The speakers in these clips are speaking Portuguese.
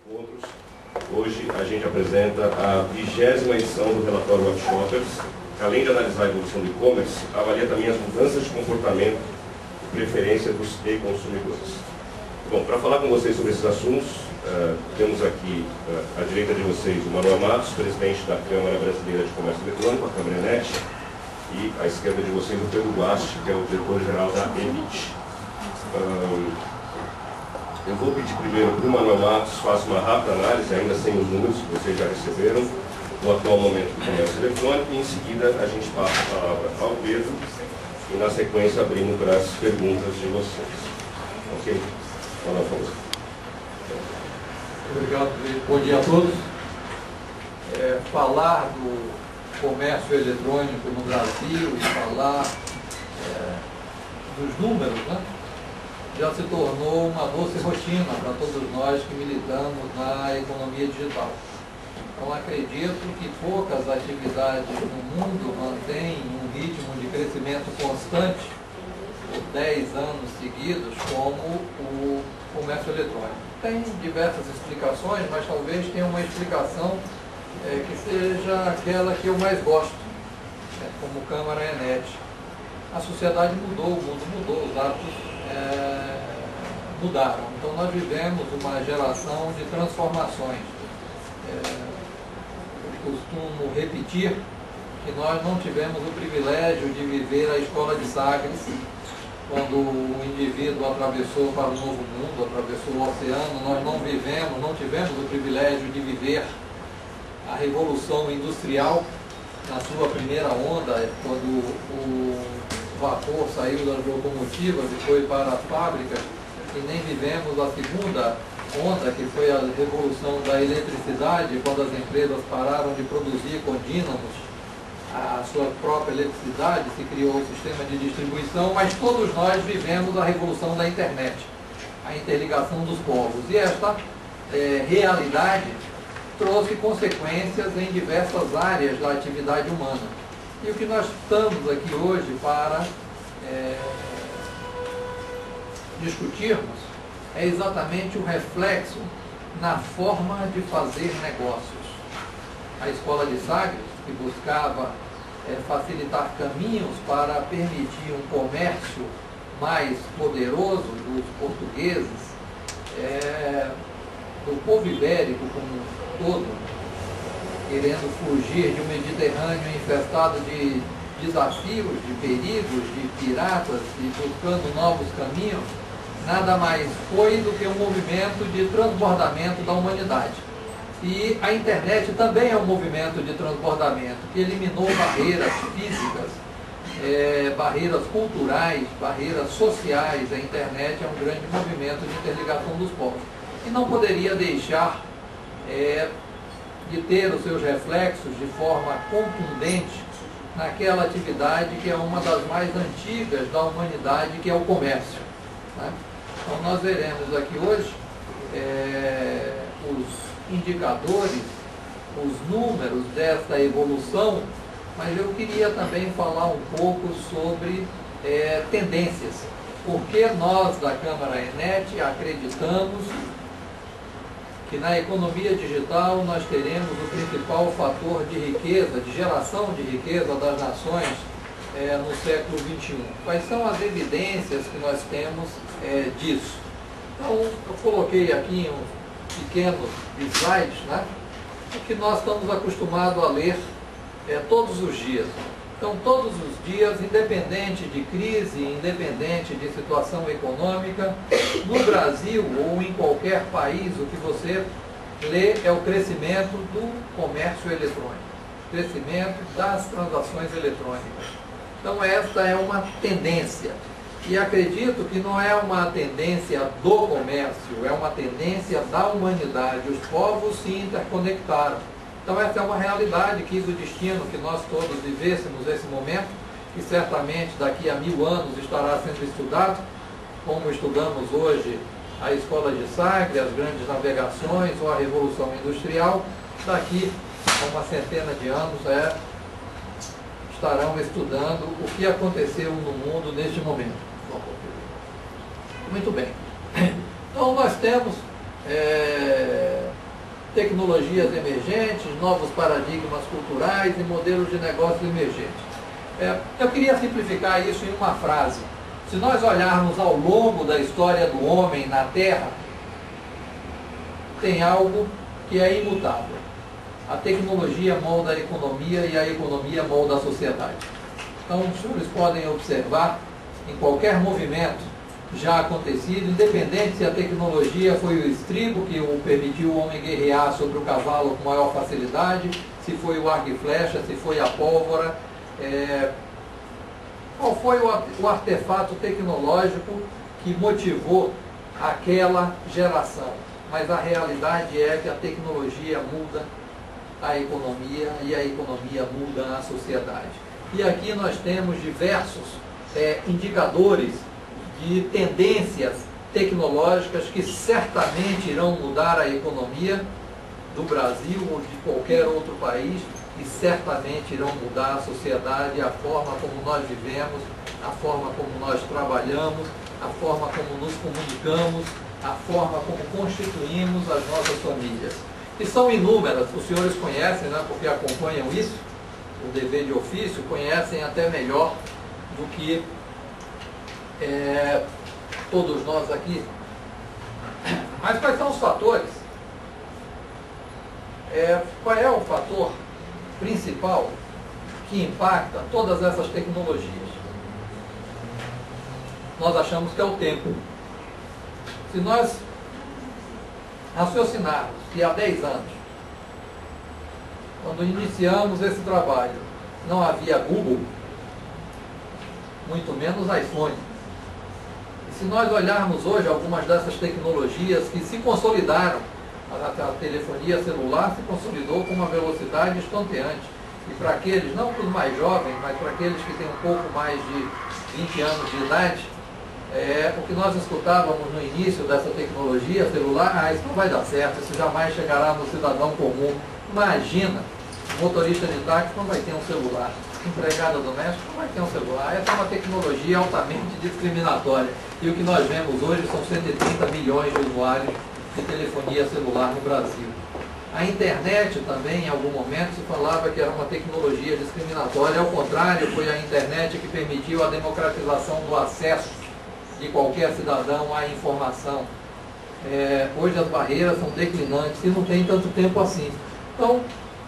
encontros. Hoje a gente apresenta a 20ª edição do relatório Web Shoppers, que além de analisar a evolução do e-commerce, avalia também as mudanças de comportamento e preferência dos e-consumidores. Bom, para falar com vocês sobre esses assuntos, temos aqui à direita de vocês o Manuel Matos, presidente da Câmara Brasileira de Comércio Eletrônico, a Câmara ENET, e à esquerda de vocês o Pedro Guasti, que é o diretor-geral da EBIT. Eu vou pedir primeiro para o Manuel Matos faça uma rápida análise, ainda sem os números que vocês já receberam, do atual momento do comércio eletrônico, e em seguida a gente passa a palavra ao Pedro e na sequência abrimos para as perguntas de vocês. Ok? Manuel, por favor. Obrigado, bom dia a todos. Falar do comércio eletrônico no Brasil e falar dos números, né, já se tornou uma doce rotina para todos nós que militamos na economia digital. Então acredito que poucas atividades no mundo mantêm um ritmo de crescimento constante por 10 anos seguidos como o comércio eletrônico. Tem diversas explicações, mas talvez tenha uma explicação que seja aquela que eu mais gosto, como Câmara ENET. A sociedade mudou, o mundo mudou, os hábitos mudaram. Então nós vivemos uma geração de transformações. Eu costumo repetir que nós não tivemos o privilégio de viver a escola de Sagres, quando o indivíduo atravessou para o novo mundo, atravessou o oceano. Nós não tivemos o privilégio de viver a Revolução Industrial na sua primeira onda, quando o vapor saiu das locomotivas e foi para as fábricas, e nem vivemos a segunda onda, que foi a revolução da eletricidade, quando as empresas pararam de produzir com dínamos a sua própria eletricidade, se criou o sistema de distribuição, mas todos nós vivemos a revolução da internet, a interligação dos povos. E esta realidade trouxe consequências em diversas áreas da atividade humana. E o que nós estamos aqui hoje para discutirmos é exatamente o reflexo na forma de fazer negócios. A Escola de Sagres, que buscava facilitar caminhos para permitir um comércio mais poderoso dos portugueses, do povo ibérico como um todo, querendo fugir de um Mediterrâneo infestado de desafios, de perigos, de piratas e buscando novos caminhos, nada mais foi do que um movimento de transbordamento da humanidade. E a internet também é um movimento de transbordamento, que eliminou barreiras físicas, barreiras culturais, barreiras sociais. A internet é um grande movimento de interligação dos povos. E não poderia deixar de ter os seus reflexos de forma contundente naquela atividade que é uma das mais antigas da humanidade, que é o comércio, né? Então nós veremos aqui hoje os indicadores, os números dessa evolução, mas eu queria também falar um pouco sobre tendências, porque nós da Câmara ENET acreditamos que na economia digital nós teremos o principal fator de riqueza, de geração de riqueza das nações no século XXI. Quais são as evidências que nós temos disso? Então, eu coloquei aqui uns pequenos slides, né, que nós estamos acostumados a ler todos os dias. Então, todos os dias, independente de crise, independente de situação econômica, no Brasil ou em qualquer país, o que você lê é o crescimento do comércio eletrônico, o crescimento das transações eletrônicas. Então, esta é uma tendência. E acredito que não é uma tendência do comércio, é uma tendência da humanidade. Os povos se interconectaram. Então essa é uma realidade, quis o destino que nós todos vivêssemos esse momento, que certamente daqui a 1000 anos estará sendo estudado, como estudamos hoje a Escola de Sagres, as grandes navegações ou a Revolução Industrial. Daqui a uma centena de anos estarão estudando o que aconteceu no mundo neste momento. Muito bem. Então nós temos tecnologias emergentes, novos paradigmas culturais e modelos de negócio emergentes. Eu queria simplificar isso em uma frase. Se nós olharmos ao longo da história do homem na Terra, tem algo que é imutável. A tecnologia molda a economia e a economia molda a sociedade. Então, os senhores podem observar em qualquer movimento já acontecido, independente se a tecnologia foi o estribo que permitiu o homem guerrear sobre o cavalo com maior facilidade, se foi o arco e flecha, se foi a pólvora, qual foi o artefato tecnológico que motivou aquela geração. Mas a realidade é que a tecnologia muda a economia e a economia muda a sociedade. E aqui nós temos diversos indicadores de tendências tecnológicas que certamente irão mudar a economia do Brasil ou de qualquer outro país e certamente irão mudar a sociedade, a forma como nós vivemos, a forma como nós trabalhamos, a forma como nos comunicamos, a forma como constituímos as nossas famílias. E são inúmeras, os senhores conhecem, né, porque acompanham isso, o dever de ofício, conhecem até melhor do que todos nós aqui. Mas quais são os fatores? Qual é o fator principal que impacta todas essas tecnologias? Nós achamos que é o tempo. Se nós raciocinarmos que há 10 anos, quando iniciamos esse trabalho, não havia Google, muito menos iPhone. E se nós olharmos hoje algumas dessas tecnologias que se consolidaram, a telefonia celular se consolidou com uma velocidade estonteante. E para aqueles, não para os mais jovens, mas para aqueles que têm um pouco mais de 20 anos de idade, o que nós escutávamos no início dessa tecnologia celular, isso não vai dar certo, isso jamais chegará no cidadão comum. Imagina, o motorista de táxi não vai ter um celular, empregada doméstica não vai ter um celular. Essa é uma tecnologia altamente discriminatória. E o que nós vemos hoje são 130 milhões de usuários de telefonia celular no Brasil. A internet também, em algum momento, se falava que era uma tecnologia discriminatória. Ao contrário, foi a internet que permitiu a democratização do acesso de qualquer cidadão à informação. Hoje as barreiras são declinantes e não tem tanto tempo assim. Então,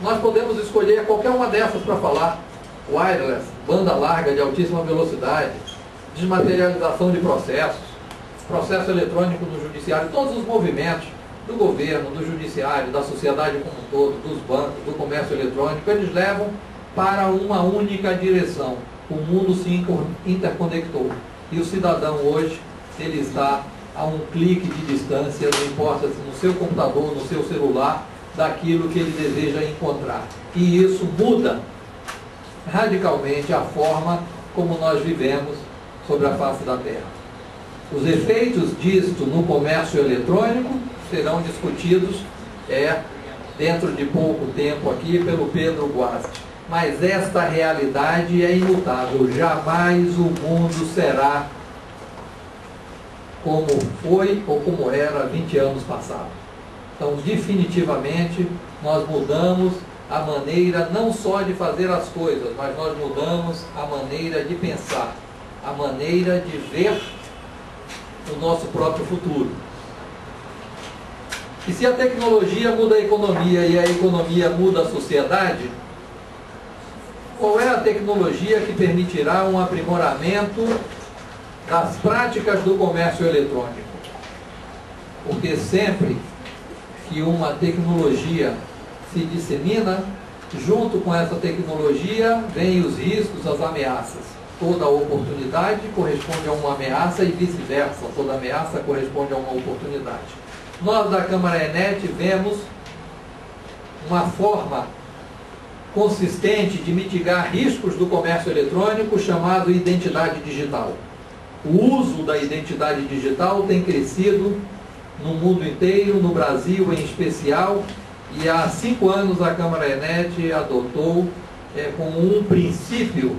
nós podemos escolher qualquer uma dessas para falar. Wireless, banda larga de altíssima velocidade, desmaterialização de processos, processo eletrônico no judiciário, todos os movimentos do governo, do judiciário, da sociedade como um todo, dos bancos, do comércio eletrônico, eles levam para uma única direção. O mundo se interconectou. E o cidadão hoje, ele está a um clique de distância, não importa se no seu computador, no seu celular, daquilo que ele deseja encontrar. E isso muda radicalmente a forma como nós vivemos sobre a face da Terra. Os efeitos disto no comércio eletrônico serão discutidos dentro de pouco tempo aqui pelo Pedro Guasti. Mas esta realidade é imutável. Jamais o mundo será como foi ou como era 20 anos passados. Então, definitivamente, nós mudamos a maneira não só de fazer as coisas, mas nós mudamos a maneira de pensar, a maneira de ver o nosso próprio futuro. E se a tecnologia muda a economia e a economia muda a sociedade, qual é a tecnologia que permitirá um aprimoramento das práticas do comércio eletrônico? Porque sempre que uma tecnologia se dissemina, junto com essa tecnologia vêm os riscos, as ameaças. Toda oportunidade corresponde a uma ameaça e vice-versa, toda ameaça corresponde a uma oportunidade. Nós da Câmara Enet vemos uma forma consistente de mitigar riscos do comércio eletrônico chamado identidade digital. O uso da identidade digital tem crescido no mundo inteiro, no Brasil em especial, e há 5 anos a Câmara Enet adotou como um princípio